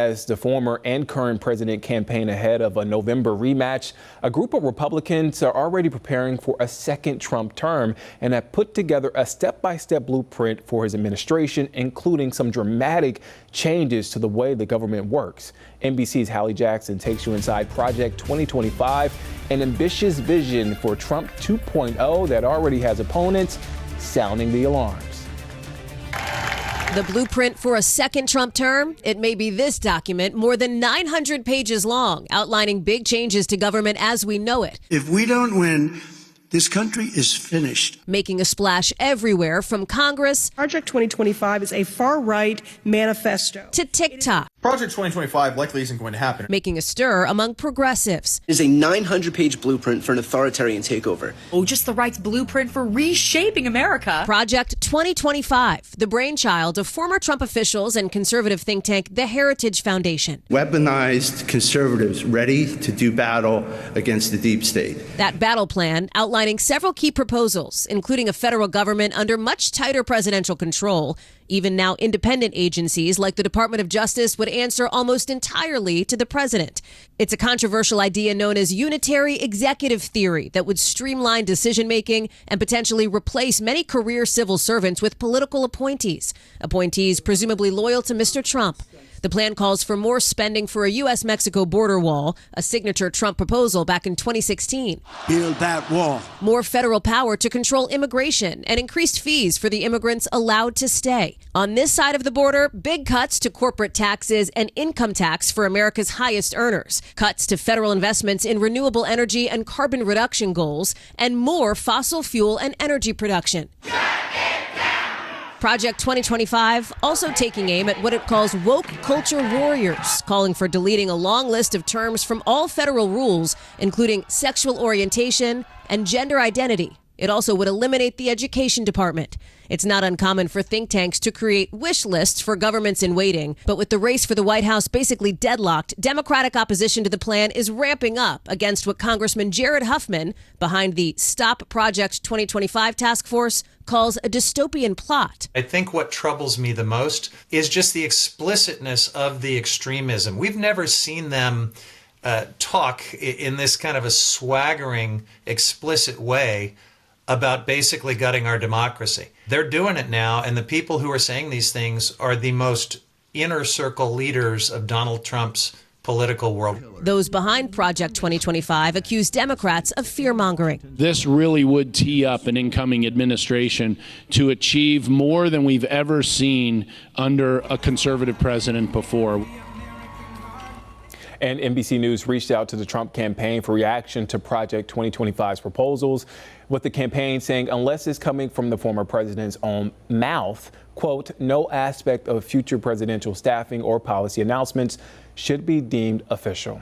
as the former and current president campaign ahead of a November rematch, a group of Republicans are already preparing for a second Trump term and have put together a step-by-step blueprint for his administration, including some dramatic changes to the way the government works. NBC's Hallie Jackson takes you inside Project 2025, an ambitious vision for Trump 2.0 that already has opponents sounding the alarms. The blueprint for a second Trump term? It may be this document, more than 900 pages long, outlining big changes to government as we know it. If we don't win, this country is finished. Making a splash everywhere from Congress. Project 2025 is a far-right manifesto. To TikTok. Project 2025 likely isn't going to happen. Making a stir among progressives. It is a 900-page blueprint for an authoritarian takeover. Oh, just the right's blueprint for reshaping America. Project 2025, the brainchild of former Trump officials and conservative think tank The Heritage Foundation. Weaponized conservatives ready to do battle against the deep state. That battle plan outlining several key proposals, including a federal government under much tighter presidential control. Even now, independent agencies like the Department of Justice would answer almost entirely to the president. It's a controversial idea known as unitary executive theory that would streamline decision-making and potentially replace many career civil servants with political appointees presumably loyal to Mr. Trump. The plan calls for more spending for a U.S.-Mexico border wall, a signature Trump proposal back in 2016. Build that wall. More federal power to control immigration and increased fees for the immigrants allowed to stay. On this side of the border, big cuts to corporate taxes and income tax for America's highest earners, cuts to federal investments in renewable energy and carbon reduction goals, and more fossil fuel and energy production. Project 2025 also taking aim at what it calls woke culture warriors, calling for deleting a long list of terms from all federal rules, including sexual orientation and gender identity. It also would eliminate the education department. It's not uncommon for think tanks to create wish lists for governments in waiting, but with the race for the White House basically deadlocked, Democratic opposition to the plan is ramping up against what Congressman Jared Huffman, behind the Stop Project 2025 task force, calls a dystopian plot. I think what troubles me the most is just the explicitness of the extremism. We've never seen them talk in this kind of a swaggering, explicit way about basically gutting our democracy. They're doing it now, and the people who are saying these things are the most inner circle leaders of Donald Trump's political world. Those behind Project 2025 accuse Democrats of fear-mongering. This really would tee up an incoming administration to achieve more than we've ever seen under a conservative president before. And NBC News reached out to the Trump campaign for reaction to Project 2025's proposals, with the campaign saying unless it's coming from the former president's own mouth, quote, no aspect of future presidential staffing or policy announcements should be deemed official.